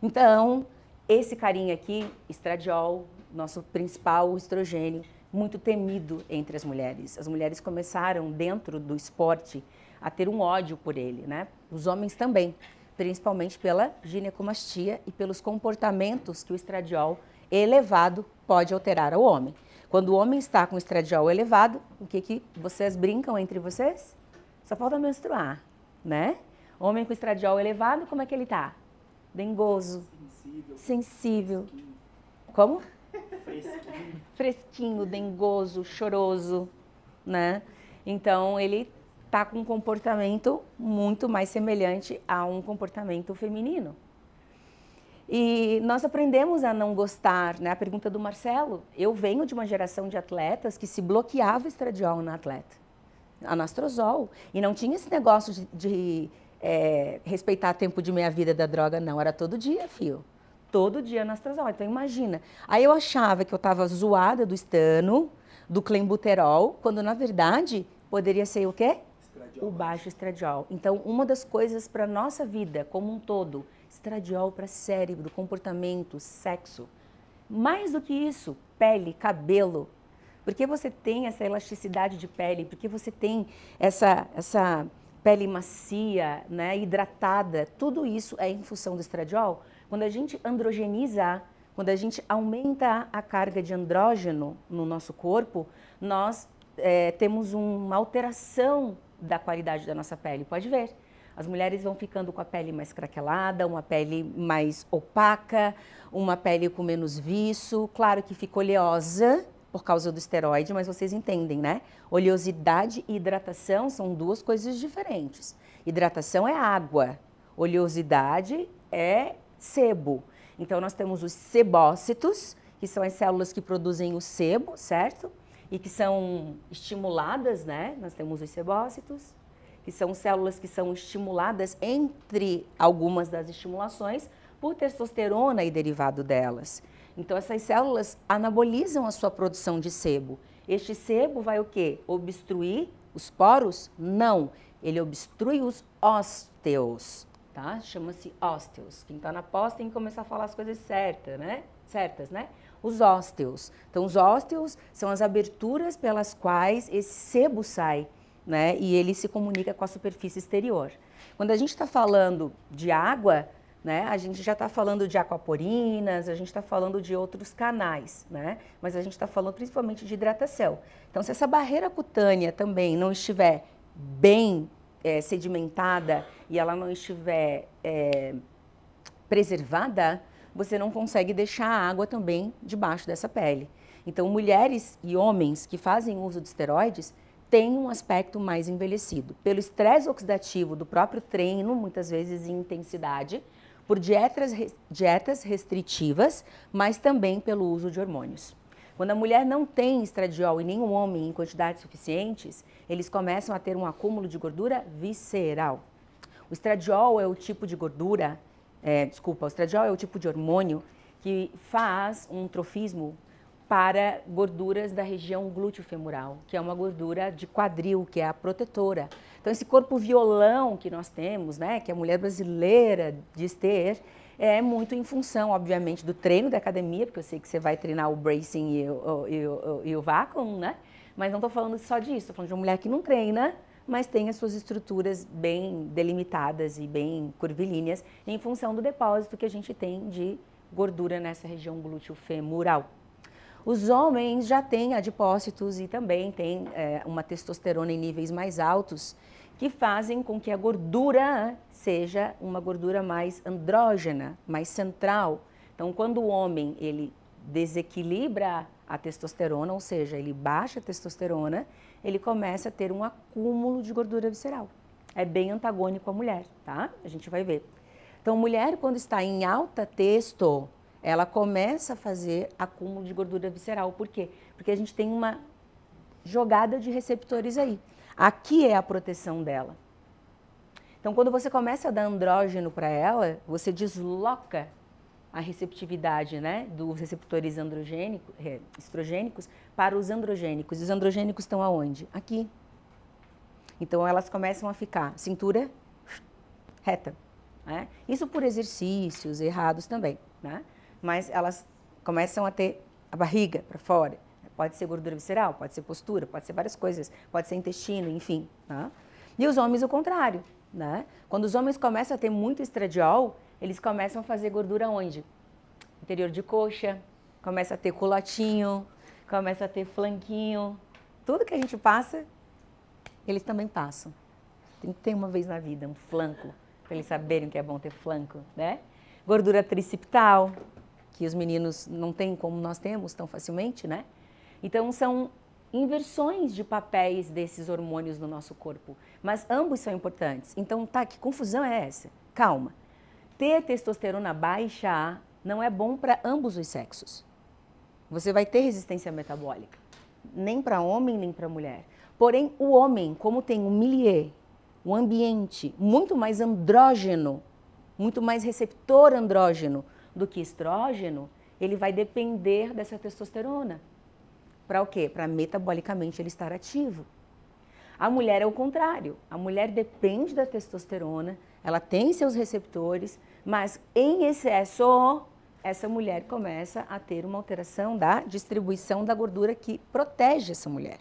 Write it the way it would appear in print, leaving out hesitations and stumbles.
Então, esse carinha aqui, estradiol, nosso principal estrogênio, muito temido entre as mulheres. As mulheres começaram, dentro do esporte, a ter um ódio por ele, né? Os homens também, principalmente pela ginecomastia e pelos comportamentos que o estradiol elevado pode alterar ao homem. Quando o homem está com estradiol elevado, o que vocês brincam entre vocês? Só falta menstruar, né? Homem com estradiol elevado, como é que ele tá? Dengoso, sensível. Como? Fresquinho. Fresquinho, dengoso, choroso, né? Então, ele tá com um comportamento muito mais semelhante a um comportamento feminino. E nós aprendemos a não gostar, né? A pergunta do Marcelo, eu venho de uma geração de atletas que se bloqueava estradiol na atleta, anastrozol, e não tinha esse negócio de respeitar tempo de meia-vida da droga, não, era todo dia, fio. Todo dia anastrozol, então imagina. Aí eu achava que eu estava zoada do estano, do clenbuterol, quando na verdade poderia ser o quê? Estradiol. O baixo estradiol. Então uma das coisas para a nossa vida como um todo, estradiol para cérebro, comportamento, sexo. Mais do que isso, pele, cabelo. Porque você tem essa elasticidade de pele, porque você tem essa pele macia, né, hidratada, tudo isso é em função do estradiol. Quando a gente androgeniza, quando a gente aumenta a carga de andrógeno no nosso corpo, nós temos uma alteração da qualidade da nossa pele. Pode ver, as mulheres vão ficando com a pele mais craquelada, uma pele mais opaca, uma pele com menos viço, claro que fica oleosa por causa do esteroide, mas vocês entendem, né? Oleosidade e hidratação são duas coisas diferentes. Hidratação é água, oleosidade é sebo. Então, nós temos os sebócitos, que são as células que produzem o sebo, certo? E que são estimuladas, né? Nós temos os sebócitos, que são células que são estimuladas, entre algumas das estimulações, por testosterona e derivado delas. Então, essas células anabolizam a sua produção de sebo. Este sebo vai o quê? Obstruir os poros? Não, ele obstrui os ósteos. Tá? Chama-se ósteos. Quem está na pós tem que começar a falar as coisas certas, né? Os ósteos. Então, os ósteos são as aberturas pelas quais esse sebo sai, né? E ele se comunica com a superfície exterior. Quando a gente está falando de água, né? A gente já está falando de aquaporinas, a gente está falando de outros canais, né? Mas a gente está falando principalmente de hidratação. Então, se essa barreira cutânea também não estiver bem sedimentada e ela não estiver preservada, você não consegue deixar a água também debaixo dessa pele. Então, mulheres e homens que fazem uso de esteroides têm um aspecto mais envelhecido. Pelo estresse oxidativo do próprio treino, muitas vezes em intensidade, por dietas restritivas, mas também pelo uso de hormônios. Quando a mulher não tem estradiol e nem o homem em quantidades suficientes, eles começam a ter um acúmulo de gordura visceral. O estradiol é o tipo de gordura, o estradiol é o tipo de hormônio que faz um trofismo para gorduras da região glúteo-femoral, que é uma gordura de quadril, que é a protetora. Então, esse corpo violão que nós temos, né, que a mulher brasileira diz ter, é muito em função, obviamente, do treino da academia, porque eu sei que você vai treinar o bracing e o vacuum, né? Mas não estou falando só disso, estou falando de uma mulher que não treina, mas tem as suas estruturas bem delimitadas e bem curvilíneas, em função do depósito que a gente tem de gordura nessa região glúteo-femoral. Os homens já têm adipócitos e também têm uma testosterona em níveis mais altos, que fazem com que a gordura seja uma gordura mais andrógena, mais central. Então, quando o homem ele desequilibra a testosterona, ou seja, ele baixa a testosterona, ele começa a ter um acúmulo de gordura visceral. É bem antagônico à mulher, tá? A gente vai ver. Então, mulher, quando está em alta testo, ela começa a fazer acúmulo de gordura visceral. Por quê? Porque a gente tem uma jogada de receptores aí. Aqui é a proteção dela. Então, quando você começa a dar andrógeno para ela, você desloca a receptividade, né, dos receptores estrogênicos para os androgênicos. E os androgênicos estão aonde? Aqui. Então, elas começam a ficar cintura reta. né? Isso por exercícios errados também, né? Mas elas começam a ter a barriga para fora. Pode ser gordura visceral, pode ser postura, pode ser várias coisas, pode ser intestino, enfim. Né? E os homens o contrário, né? Quando os homens começam a ter muito estradiol, eles começam a fazer gordura onde? Interior de coxa, começa a ter culotinho, começa a ter flanquinho. Tudo que a gente passa, eles também passam. Tem que ter uma vez na vida um flanco, para eles saberem que é bom ter flanco, né? Gordura tricipital, que os meninos não têm como nós temos tão facilmente, né? Então, são inversões de papéis desses hormônios no nosso corpo. Mas ambos são importantes. Então, tá, que confusão é essa? Calma. Ter testosterona baixa não é bom para ambos os sexos. Você vai ter resistência metabólica. Nem para homem, nem para mulher. Porém, o homem, como tem um milieu, um ambiente muito mais andrógeno, muito mais receptor andrógeno do que estrógeno, ele vai depender dessa testosterona. Para o quê? Para metabolicamente ele estar ativo. A mulher é o contrário. A mulher depende da testosterona, ela tem seus receptores, mas em excesso, essa mulher começa a ter uma alteração da distribuição da gordura que protege essa mulher.